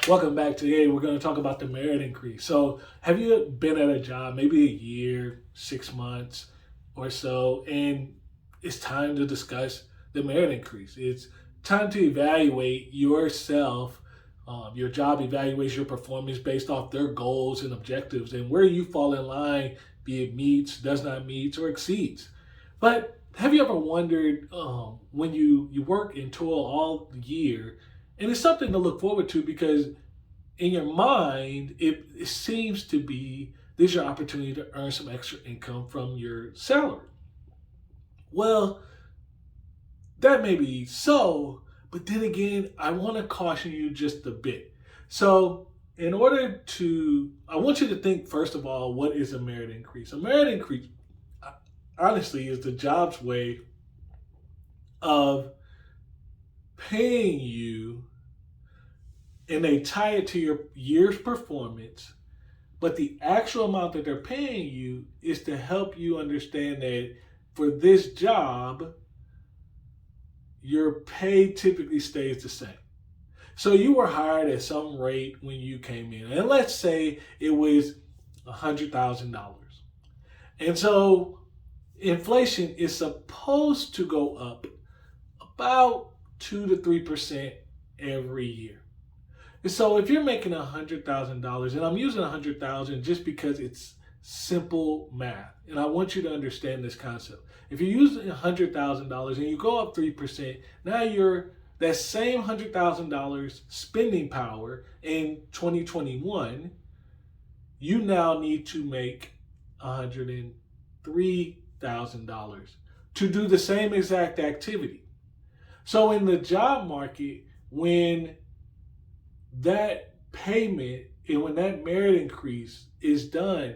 Welcome back. Today we're going to talk about the merit increase. So, have you been at a job maybe a year, 6 months or so, and it's time to discuss the merit increase? It's time to evaluate yourself. Your job evaluates your performance based off their goals and objectives and where you fall in line, be it meets, does not meet, or exceeds. But have you ever wondered when you work and toil all year, and it's something to look forward to because in your mind, it seems to be this is your opportunity to earn some extra income from your salary. Well, that may be so, but then again, I want to caution you just a bit. So, I want you to think first of all, what is a merit increase? A merit increase, honestly, is the job's way of paying you, and they tie it to your year's performance. But the actual amount that they're paying you is to help you understand that for this job, your pay typically stays the same. So you were hired at some rate when you came in, and let's say it was $100,000. And so inflation is supposed to go up about 2 to 3% every year. So if you're making $100,000, and I'm using 100,000 just because it's simple math, and I want you to understand this concept. If you're using $100,000 and you go up 3%, now you're that same $100,000 spending power in 2021. You now need to make $103,000 to do the same exact activity. So in the job market, when that payment and when that merit increase is done,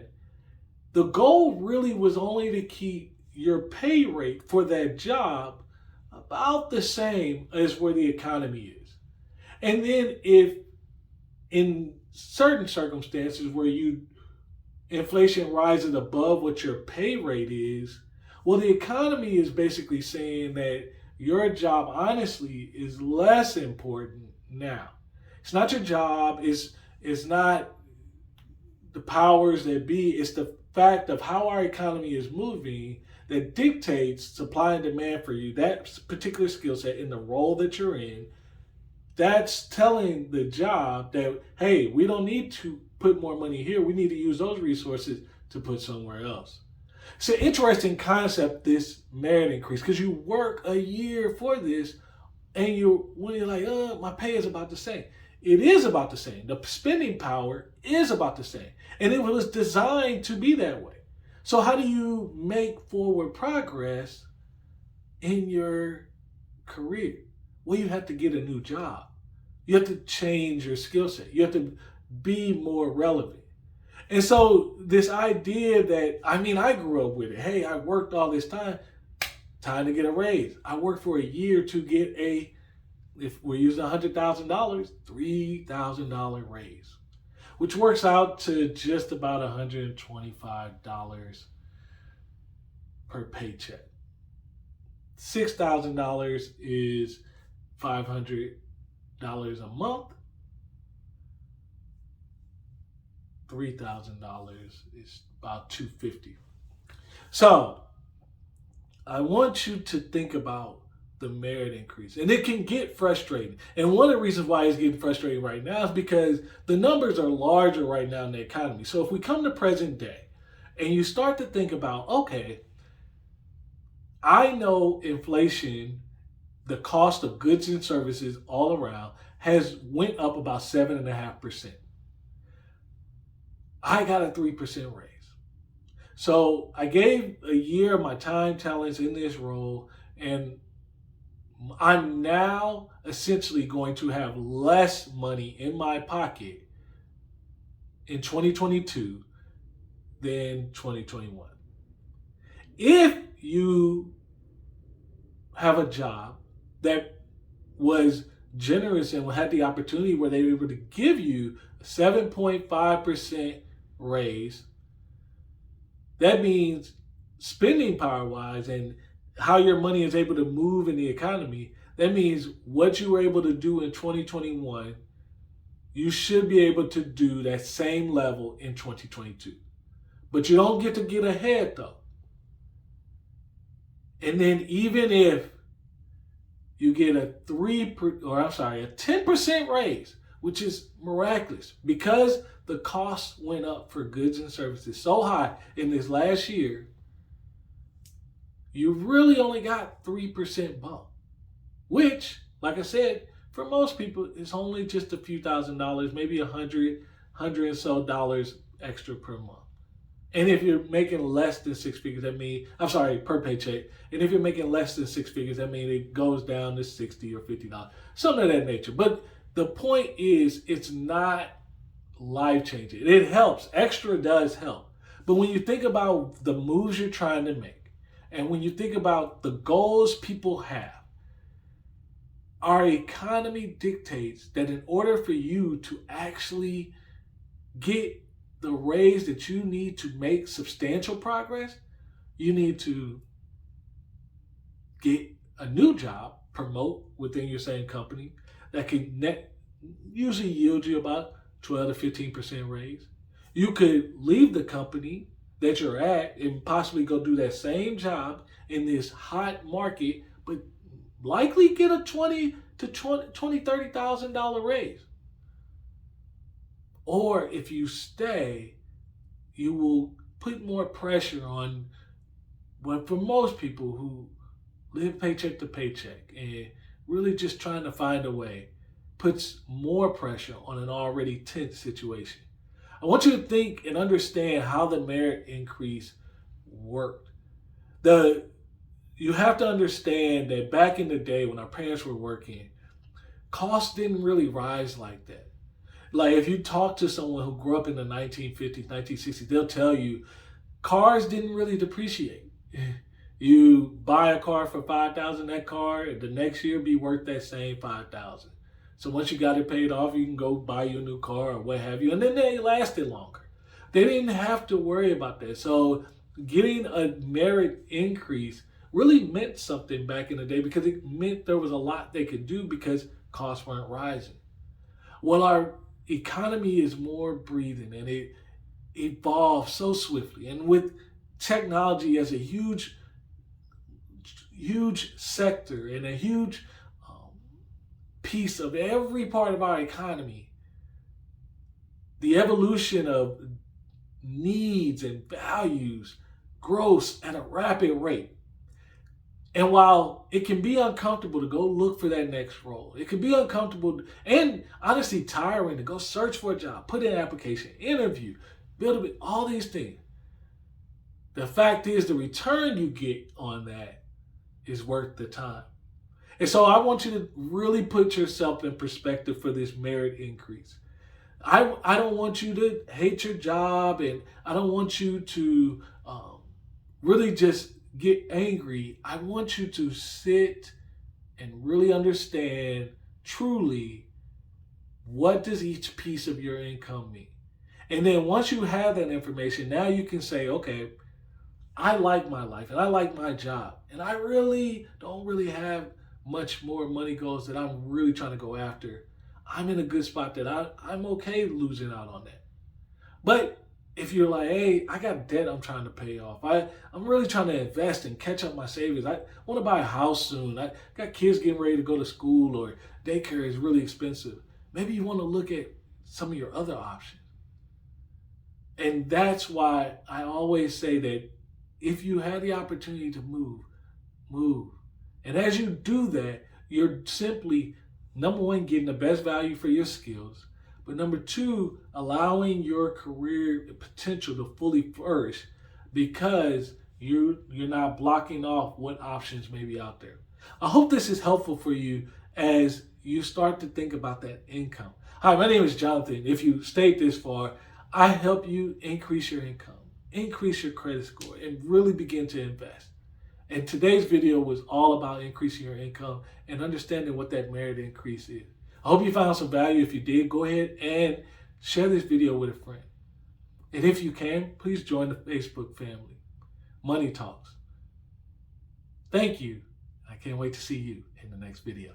the goal really was only to keep your pay rate for that job about the same as where the economy is. And then if in certain circumstances where you inflation rises above what your pay rate is, well, the economy is basically saying that your job honestly is less important now. It's not your job, it's not the powers that be, it's the fact of how our economy is moving that dictates supply and demand for you, that particular skill set in the role that you're in. That's telling the job that, hey, we don't need to put more money here. We need to use those resources to put somewhere else. It's an interesting concept, this merit increase, because you work a year for this, and when you're like, my pay is about the same. It is about the same. The spending power is about the same. And it was designed to be that way. So how do you make forward progress in your career? Well, you have to get a new job. You have to change your skill set. You have to be more relevant. And so this idea that, I grew up with it. Hey, I worked all this time to get a raise. I worked for a year to get if we're using $100,000, $3,000 raise, which works out to just about $125 per paycheck. $6,000 is $500 a month. $3,000 is about $250. So I want you to think about the merit increase. And it can get frustrating. And one of the reasons why it's getting frustrating right now is because the numbers are larger right now in the economy. So if we come to present day and you start to think about, okay, I know inflation, the cost of goods and services all around has went up about 7.5%. I got a 3% raise. So I gave a year of my time, talents in this role, and I'm now essentially going to have less money in my pocket in 2022 than 2021. If you have a job that was generous and had the opportunity where they were able to give you a 7.5% raise, that means spending power wise and how your money is able to move in the economy, that means what you were able to do in 2021, you should be able to do that same level in 2022. But you don't get to get ahead though. And then even if you get a 10% raise, which is miraculous because the cost went up for goods and services so high in this last year, you really only got 3% bump, which, like I said, for most people, it's only just a few $1,000s, maybe $100 and so dollars extra per month. And if you're making less than six figures, per paycheck. And if you're making less than six figures, that means it goes down to $60 or $50, something of that nature. But the point is, it's not life-changing. It helps. Extra does help. But when you think about the moves you're trying to make, and when you think about the goals people have, our economy dictates that in order for you to actually get the raise that you need to make substantial progress, you need to get a new job, promote within your same company that can usually yield you about 12 to 15% raise. You could leave the company that you're at and possibly go do that same job in this hot market, but likely get a $30,000 raise. Or if you stay, you will put more pressure on, but for most people who live paycheck to paycheck and really just trying to find a way, puts more pressure on an already tense situation. I want you to think and understand how the merit increase worked. You have to understand that back in the day when our parents were working, costs didn't really rise like that. Like if you talk to someone who grew up in the 1950s, 1960s, they'll tell you cars didn't really depreciate. You buy a car for $5,000, that car the next year be worth that same $5,000. So once you got it paid off, you can go buy your new car or what have you. And then they lasted longer. They didn't have to worry about that. So getting a merit increase really meant something back in the day because it meant there was a lot they could do because costs weren't rising. Well, our economy is more breathing and it evolves so swiftly. And with technology as a huge sector and a huge piece of every part of our economy, the evolution of needs and values grows at a rapid rate. And while it can be uncomfortable to go look for that next role, it can be uncomfortable and honestly tiring to go search for a job, put in an application, interview, build a bit, all these things. The fact is the return you get on that is worth the time. And so I want you to really put yourself in perspective for this merit increase. I don't want you to hate your job, and I don't want you to really just get angry. I want you to sit and really understand truly what does each piece of your income mean. And then once you have that information, now you can say, okay, I like my life and I like my job, and I really don't really have much more money goals that I'm really trying to go after. I'm in a good spot that I'm okay losing out on that. But if you're like, hey, I got debt I'm trying to pay off. I'm really trying to invest and catch up my savings. I want to buy a house soon. I got kids getting ready to go to school or daycare is really expensive. Maybe you want to look at some of your other options. And that's why I always say that if you have the opportunity to move. And as you do that, you're simply, number one, getting the best value for your skills. But number two, allowing your career potential to fully flourish because you're not blocking off what options may be out there. I hope this is helpful for you as you start to think about that income. Hi, my name is Jonathan. If you stayed this far, I help you increase your income, increase your credit score, and really begin to invest. And today's video was all about increasing your income and understanding what that merit increase is. I hope you found some value. If you did, go ahead and share this video with a friend. And if you can, please join the Facebook family, Money Talks. Thank you. I can't wait to see you in the next video.